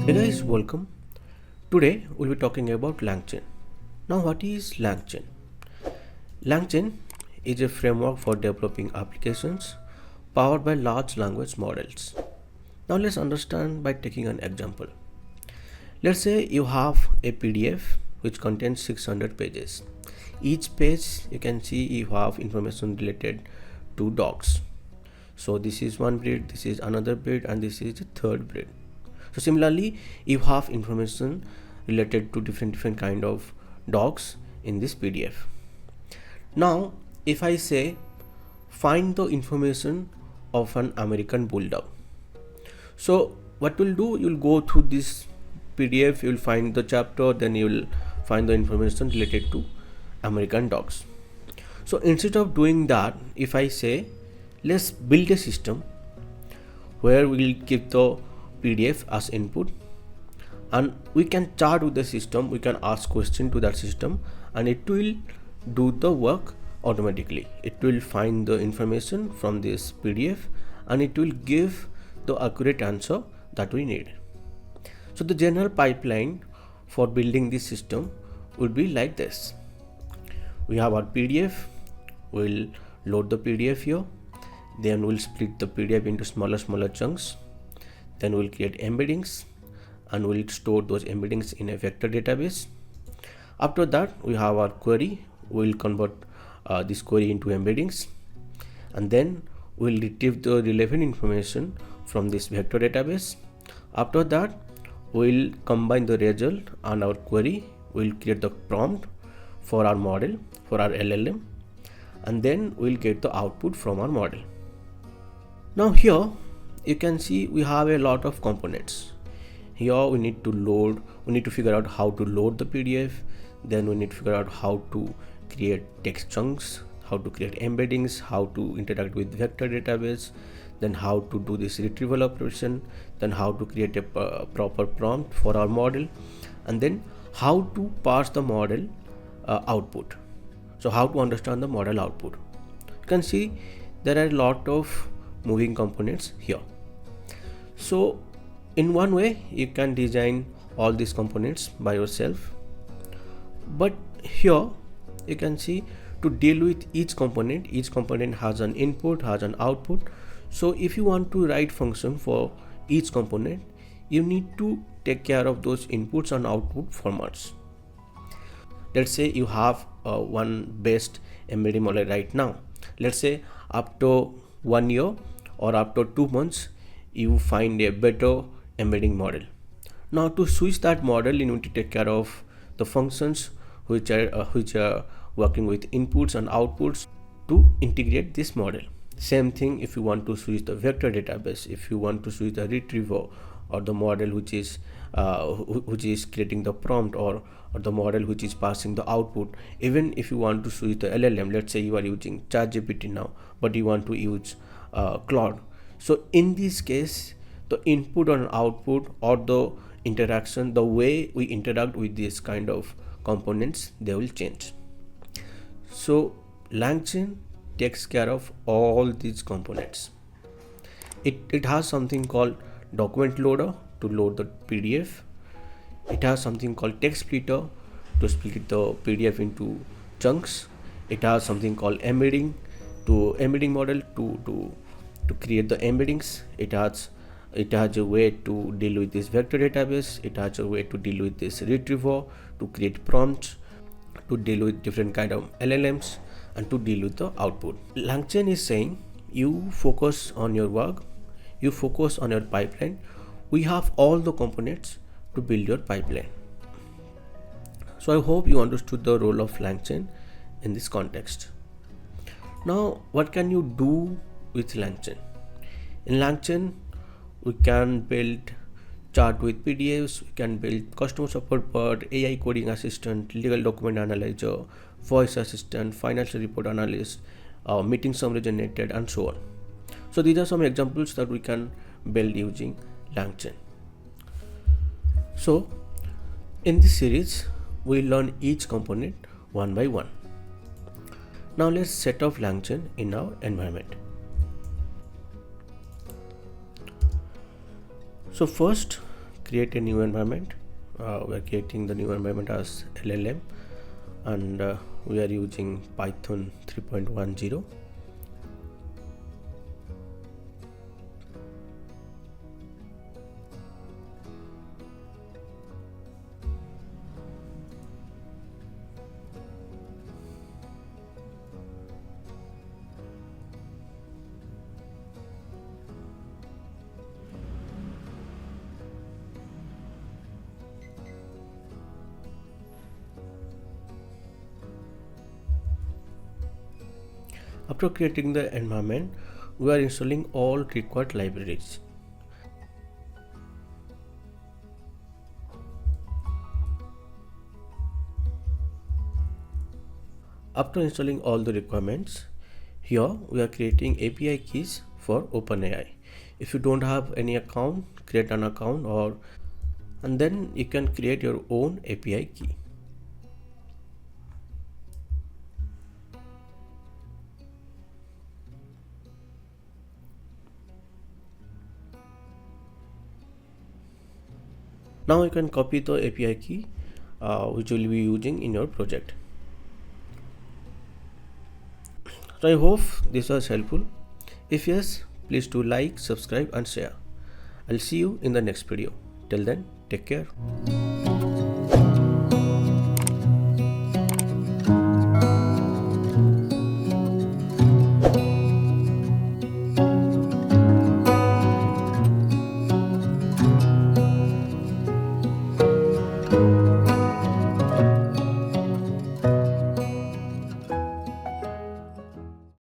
Hey guys, welcome. Today we'll be talking about LangChain. Now, what is LangChain? LangChain is a framework for developing applications powered by large language models. Now, let's understand by taking an example. Let's say you have a PDF which contains 600 pages. Each page you can see you have information related to dogs. So this is one breed, this is another breed, and this is the third breed. So similarly, you have information related to different kind of dogs in this PDF. Now, if I say find the information of an American bulldog, so what you'll do, you'll go through this PDF, you'll find the chapter, then you'll find the information related to American dogs. So instead of doing that, if I say let's build a system where we'll give the PDF as input and we can chat with the system, we can ask question to that system and it will do the work automatically. It will find the information from this PDF and it will give the accurate answer that we need. So the general pipeline for building this system would be like this. We have our PDF, we'll load the PDF here, then we'll split the PDF into smaller chunks. Then we'll create embeddings and we'll store those embeddings in a vector database. After that, we have our query. We'll convert this query into embeddings and then we'll retrieve the relevant information from this vector database. After that, we'll combine the result and our query. We'll create the prompt for our model, for our LLM, and then we'll get the output from our model. Now here you can see we have a lot of components. Here we need to figure out how to load the PDF, then we need to figure out how to create text chunks, how to create embeddings, how to interact with vector database, then how to do this retrieval operation, then how to create a proper prompt for our model, and then how to parse the model output. So how to understand the model output. You can see there are a lot of moving components here. So in one way you can design all these components by yourself, but here you can see to deal with each component has an input, has an output. So if you want to write function for each component, you need to take care of those inputs and output formats. Let's say you have one best embedding model right now. Let's say after 1 year or after 2 months you find a better embedding model. Now to switch that model, you need to take care of the functions which are working with inputs and outputs to integrate this model. Same thing if you want to switch the vector database, if you want to switch the retriever or the model which is creating the prompt or the model which is passing the output. Even if you want to switch the LLM, let's say you are using ChatGPT now but you want to use Claude. So in this case, the input and output or the interaction, the way we interact with this kind of components, they will change. So LangChain takes care of all these components. It has something called document loader to load the PDF. It has something called text splitter to split the PDF into chunks. It has something called embedding model to create the embeddings. It has a way to deal with this vector database. It has a way to deal with this retriever, to create prompts, to deal with different kind of LLMs, and to deal with the output. LangChain is saying you focus on your work, you focus on your pipeline. We have all the components to build your pipeline. So I hope you understood the role of LangChain in this context. Now what can you do with LangChain? In LangChain we can build chat with PDFs, we can build customer support bot, AI coding assistant, legal document analyzer, voice assistant, financial report analyst, meeting summary generated, and so on. So these are some examples that we can build using LangChain. So in this series we learn each component one by one. Now let's set up LangChain in our environment. So first, create a new environment. We are creating the new environment as LLM, and we are using Python 3.10. After creating the environment, we are installing all required libraries. After installing all the requirements, here we are creating API keys for OpenAI. If you don't have any account, create an account, and then you can create your own API key. Now you can copy the API key which you will be using in your project. So I hope this was helpful. If yes, please do like, subscribe and share. I'll see you in the next video. Till then, take care.